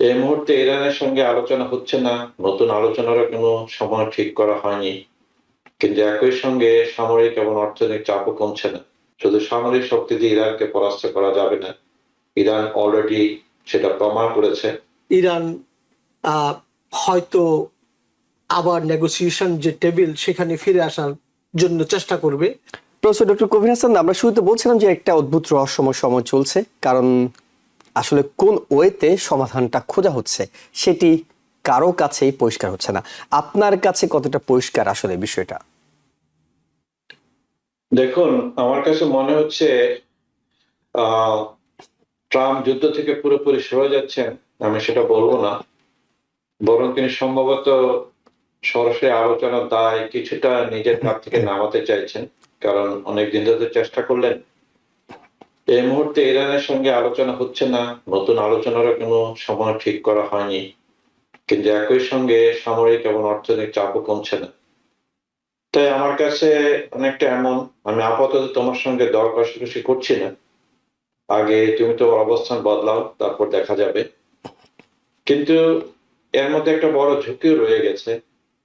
এই মুহূর্তে ইরানের সঙ্গে আলোচনা হচ্ছে না, নতুন আলোচনারও কোনো সময় ঠিক করা হয়নি। কিন্তু একই সঙ্গে সামরিক এবং অর্থনৈতিক চাপও কমছে না। শুধু সামরিক শক্তি দিয়ে ইরানকে পরাস্ত করা যাবে না। ইরান অলরেডি সেটা প্রমাণ করেছে। ইরান হয়তো আবার নেগোসিয়েশন যে টেবিল সেখানে ফিরে আসার জন্য চেষ্টা করবে। প্রফেসর ডক্টর কবির হাসান, আমরা শুরুতে বলছিলাম যে একটা অদ্ভুত রহস্যময় সময় চলছে, কারণ আসলে কোন ওয়েতে সমাধানটা খোঁজা হচ্ছে সেটি কারো কাছেই পরিষ্কার হচ্ছে না। আপনার কাছে কতটা পরিষ্কার আসলে বিষয়টা? দেখুন, আমার কাছে মনে হচ্ছে ট্রাম্প যুদ্ধ থেকে পুরোপুরি সরে যাচ্ছেন, আমি সেটা বলবো না। বরং তিনি সম্ভবত সরাসরি আলোচনার দায় কিছুটা নিজের কাছ থেকে নামাতে চাইছেন, কারণ অনেকদিন ধরে চেষ্টা করলেন। এই মুহূর্তে ইরানের সঙ্গে আলোচনা হচ্ছে না, নতুন আলোচনারও কোনো সময় ঠিক করা হয়নি। কিন্তু একই সঙ্গে সামরিক এবং অর্থনৈতিক চাপও কমছে না। তাই আমার কাছে অনেকটা এমন, আমি আপাতত তোমার সঙ্গে দর কষাকষি করছি না। আগে তুমি তোমার অবস্থান বদলাও, তারপর দেখা যাবে। কিন্তু এর মধ্যে একটা বড় ঝুঁকিও রয়ে গেছে।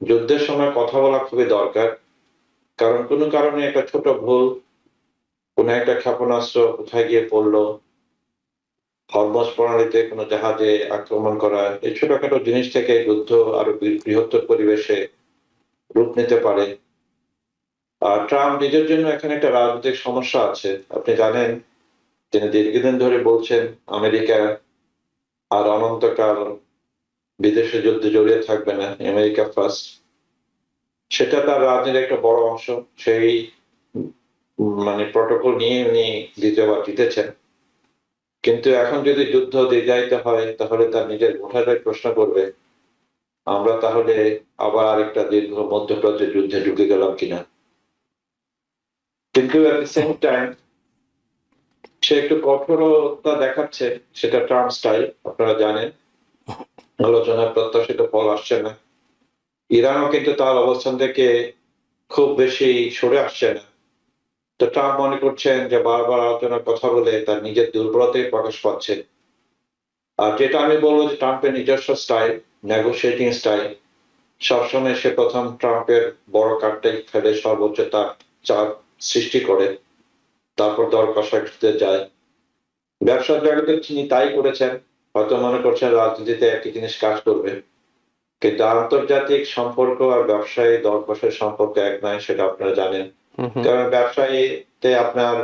যুদ্ধের সময় কথা বলা খুবই দরকার, কারণ কোনো কারণে একটা ছোট ভুল, কোনো একটা ক্ষেপণাস্ত্র কোথায় গিয়ে পড়লো, হরমুজ প্রণালীতে কোনো জাহাজে আক্রমণ করা, এই ছোটখাটো জিনিস থেকে যুদ্ধ আরো বৃহত্তর পরিবেশে রূপ নিতে পারে। আর ট্রাম্প নিজের জন্য এখানে একটা রাজনৈতিক সমস্যা আছে। আপনি জানেন, তিনি দীর্ঘদিন ধরে বলছেন আমেরিকা আর অনন্তকাল বিদেশে যুদ্ধে জড়িয়ে থাকবে না, আমেরিকা ফার্স্ট। সেটা তার রাজনীতির একটা বড় অংশ। সেই মানে প্রটোকল নিয়ে উনি দ্বিতীয়বার জিতেছেন। কিন্তু এখন যদি যুদ্ধ দীর্ঘায়িত হয়, তাহলে তার নিজের ভোটাররাই প্রশ্ন করবে, আমরা তাহলে আবার আরেকটা দীর্ঘ মধ্যপ্রাচ্যের যুদ্ধে ঢুকে গেলাম কিনা। কিন্তু এট দ্য সেম টাইম সে একটু কঠোরতা দেখাচ্ছে, সেটা ট্রাম্প স্টাইল, আপনারা জানেন। আলোচনার প্রত্যাশিত ফল আসছে না। ইরানও কিন্তু তার অবস্থান থেকে খুব বেশি সরে আসছে না। তো ট্রাম্প মনে করছেন যে বারবার আলোচনার কথা বলে তার নিজের দুর্বলতাই প্রকাশ পাচ্ছে। আর যেটা আমি বলবো যে ট্রাম্পের নিজস্ব স্টাইল, নেগোসিয়েটিং স্টাইল, সবসময় সে প্রথম ট্রাম্পের বড় কার্ডটাই ফেলে সর্বোচ্চ তার চাপ সৃষ্টি করে, তারপর দর কষাকষিতে যায়। ব্যবসার জগতে তিনি তাই করেছেন। হয়তো মনে করছেন রাজনীতিতে একই জিনিস কাজ করবে, কিন্তু আন্তর্জাতিক সম্পর্ক আর ব্যবসায়ী দর কষার সম্পর্ক এক নয়, সেটা আপনারা জানেন। কারণ ব্যবসায়ীতে আপনার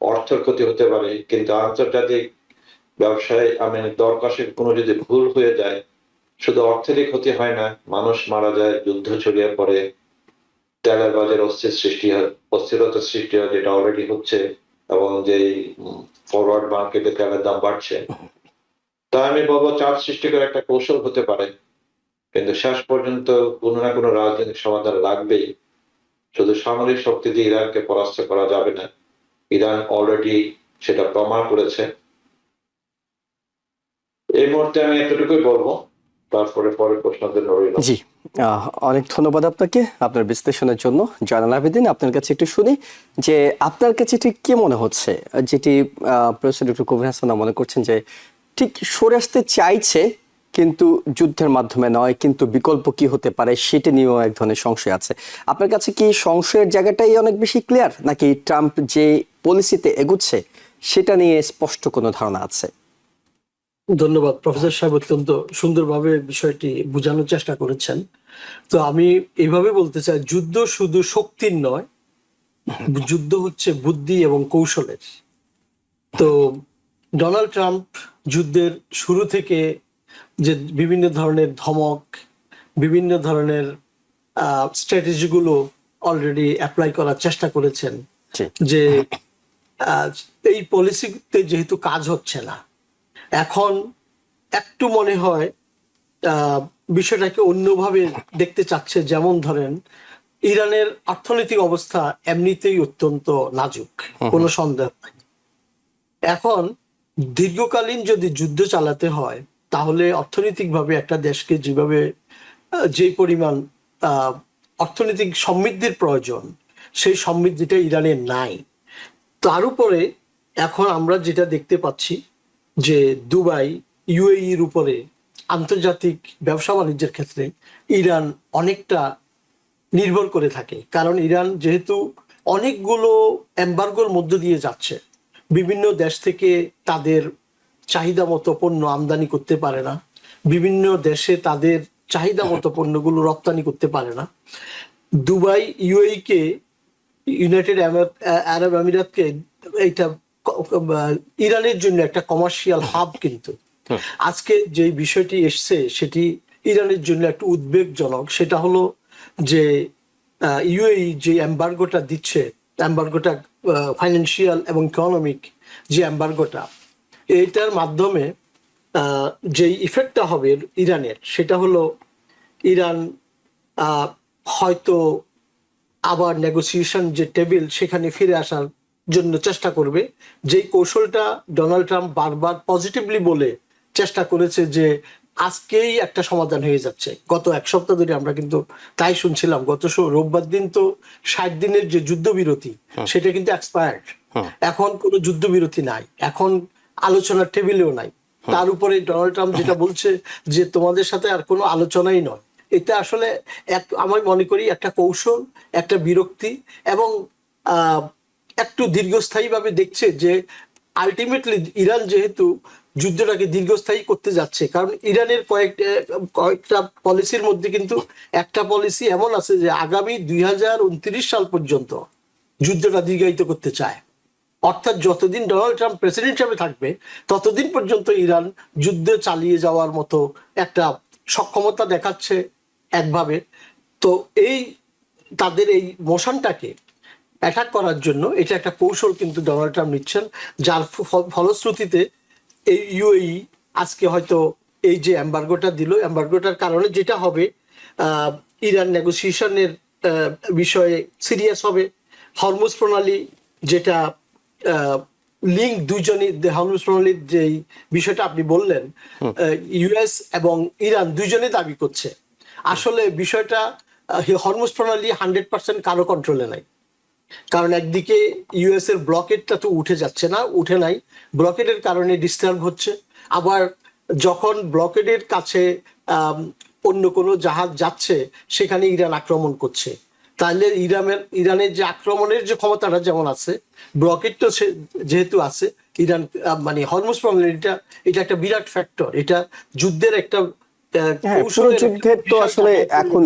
অর্থের ক্ষতি হতে পারে, কিন্তু আন্তর্জাতিক ব্যবসায় দর কষার কোনো যদি ভুল হয়ে যায়, শুধু অর্থেরই ক্ষতি হয় না, মানুষ মারা যায়, যুদ্ধ ছড়িয়ে পড়ে, তেলের বাজারে অস্থিরতা সৃষ্টি হয়, যেটা অলরেডি হচ্ছে, এবং যে ফরওয়ার্ড মার্কেটে তেলের দাম বাড়ছে। তা আমি বলবো চাপ সৃষ্টি করে একটা কৌশল হতে পারে, কিন্তু শেষ পর্যন্ত কোনো না কোনো রাজনৈতিক সমাধান লাগবেই। শুধু সামরিক শক্তি দিয়ে ইরানকে পরাস্ত করা যাবে না। ইরান অলরেডি সেটা প্রমাণ করেছে। এই মুহূর্তে আমি এতটুকুই বলবো, তারপরে পরের প্রশ্নদের রইল। জি, অনেক ধন্যবাদ আপনাকে আপনার বিশ্লেষণের জন্য। জয়নাল আবেদিন, আপনার কাছে একটু শুনি যে আপনার কাছে ঠিক কি মনে হচ্ছে, যেটি প্রফেসর ডক্টর কবির হাসান মনে করছেন যে ঠিক সরে আসতে চাইছে, কিন্তু যুদ্ধের মাধ্যমে নয়, কিন্তু বিকল্প কি হতে পারে সেটা নিয়েও এক ধরনের সংশয় আছে। আপনার কাছে কি সংশয়ের জায়গাটাই অনেক বেশি ক্লিয়ার, নাকি ট্রাম্প যে পলিসিতে এগুচ্ছে সেটা নিয়ে স্পষ্ট কোনো ধারণা আছে? ধন্যবাদ প্রফেসর সাহেব, অত্যন্ত সুন্দরভাবে বিষয়টি বোঝানোর চেষ্টা করেছেন। তো আমি এইভাবে বলতে চাই, যুদ্ধ শুধু শক্তির নয়, যুদ্ধ হচ্ছে বুদ্ধি এবং কৌশলের। তো ডোনাল্ড ট্রাম্প যুদ্ধের শুরু থেকে যে বিভিন্ন ধরনের ধমক, বিভিন্ন ধরনের স্ট্র্যাটেজিগুলো অলরেডি অ্যাপ্লাই করার চেষ্টা করেছেন, যে এই পলিসিতে যেহেতু কাজ হচ্ছে না, এখন একটু মনে হয় বিষয়টাকে অন্যভাবে দেখতে চাচ্ছে। যেমন ধরেন, ইরানের অর্থনৈতিক অবস্থা এমনিতেই অত্যন্ত নাজুক, কোনো সন্দেহ নাই। এখন দীর্ঘকালীন যদি যুদ্ধ চালাতে হয়, তাহলে অর্থনৈতিকভাবে একটা দেশকে যেভাবে যে পরিমাণ অর্থনৈতিক সমৃদ্ধির প্রয়োজন, সেই সমৃদ্ধিটা ইরানের নাই। তার উপরে এখন আমরা যেটা দেখতে পাচ্ছি যে দুবাই, ইউএইর উপরে আন্তর্জাতিক ব্যবসা বাণিজ্যের ক্ষেত্রে ইরান অনেকটা নির্ভর করে থাকে, কারণ ইরান যেহেতু অনেকগুলো এম্বার্গোর মধ্য দিয়ে যাচ্ছে, বিভিন্ন দেশ থেকে তাদের চাহিদা মতো পণ্য আমদানি করতে পারে না, বিভিন্ন দেশে তাদের চাহিদা মতো পণ্যগুলো রপ্তানি করতে পারে না। দুবাই, ইউএই কে, ইউনাইটেড আরব আমিরাতকে এইটা ইরানের জন্য একটা কমার্শিয়াল হাব, কিন্তু আজকে যে বিষয়টি এসছে সেটি ইরানের জন্য একটু উদ্বেগজনক। সেটা হলো যে ইউএই যে এম্বার্গোটা দিচ্ছে, এম্বার্গোটা ফাইন্যান্সিয়াল এবং ইকোনমিক যে এম্বার্গোটা, এইটার মাধ্যমে যে ইফেক্টটা হবে ইরানের, সেটা হলো ইরান হয়তো আবার নেগোসিয়েশন যে টেবিল সেখানে ফিরে আসার জন্য চেষ্টা করবে। যেই কৌশলটা ডোনাল্ড ট্রাম্প বারবার পজিটিভলি বলে চেষ্টা করেছে যে আজকেই একটা সমাধান হয়ে যাচ্ছে, গত এক সপ্তাহ ধরে আমরা কিন্তু তাই শুনছিলাম। গত রোববার দিন তো 60 দিনের যে যুদ্ধবিরতি সেটা কিন্তু এক্সপায়ার্ড। এখন কোনো যুদ্ধবিরতি নাই, এখন আলোচনার টেবিলেও নাই। তার উপরে ডোনাল্ড ট্রাম্প যেটা বলছে যে তোমাদের সাথে আর কোনো আলোচনাই নয়, এটা আসলে আমি মনে করি একটা কৌশল, একটা বিরক্তি, এবং একটু দীর্ঘস্থায়ীভাবে দেখছে যে আলটিমেটলি ইরান যেহেতু যুদ্ধটাকে দীর্ঘস্থায়ী করতে যাচ্ছে, কারণ ইরানের কয়েকটা পলিসির মধ্যে কিন্তু একটা পলিসি এমন আছে যে আগামী 2029 সাল পর্যন্ত যুদ্ধটা দীর্ঘায়িত করতে চায়। অর্থাৎ যতদিন ডোনাল্ড ট্রাম্প প্রেসিডেন্ট হিসেবে থাকবে ততদিন পর্যন্ত ইরান যুদ্ধ চালিয়ে যাওয়ার মতো একটা সক্ষমতা দেখাচ্ছে একভাবে। তো এই তাদের এই মোশনটাকে অ্যাটাক করার জন্য এটা একটা কৌশল কিন্তু ডোনাল্ড ট্রাম্প নিচ্ছেন, যার ফলশ্রুতিতে এই ইউএই আজকে হয়তো এই যে এম্বার্গোটা দিল, এম্বার্গোটার কারণে যেটা হবে ইরান নেগোসিয়েশনের বিষয়ে সিরিয়াস হবে। হরমুজ প্রণালী যেটা লিঙ্ক দুইজনই, হরমুজ প্রণালীর যে বিষয়টা আপনি বললেন, ইউএস এবং ইরান দুইজনেই দাবি করছে। আসলে বিষয়টা হরমুজ প্রণালী 100% কারো কন্ট্রোলে নাই, কারণ একদিকে ইউএস এর ব্লকেটটা তো উঠে নাই, ব্লকেটের কারণে ডিস্টার্ব হচ্ছে। আবার যখন ব্লকেটের কাছে অন্য কোনো জাহাজ যাচ্ছে সেখানে ইরান আক্রমণ করছে, তাহলে ইরানের যে আক্রমণের যে ক্ষমতাটা যেমন আছে, ব্লকেট তো যেহেতু আছে, ইরান মানে হরমুজ প্রণালীটা এটা একটা বিরাট ফ্যাক্টর, এটা যুদ্ধের একটা পুরো যুদ্ধের তো আসলে এখন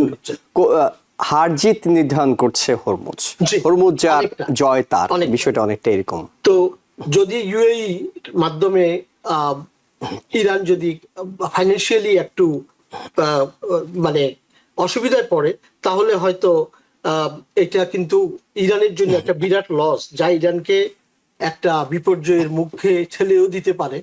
হার জিত নির্ধারণ করছে হরমুজ। হরমুজ যার জয় তার, বিষয়টা অনেকটা এরকম। তো যদি ইউএই মাধ্যমে ইরান যদি ফাইন্যান্সিয়ালি একটু মানে অসুবিধায় পড়ে, তাহলে হয়তো এটা কিন্তু ইরানের জন্য একটা বিরাট লস, যা ইরানকে একটা বিপর্যয়ের মুখে ঠেলেও দিতে পারে।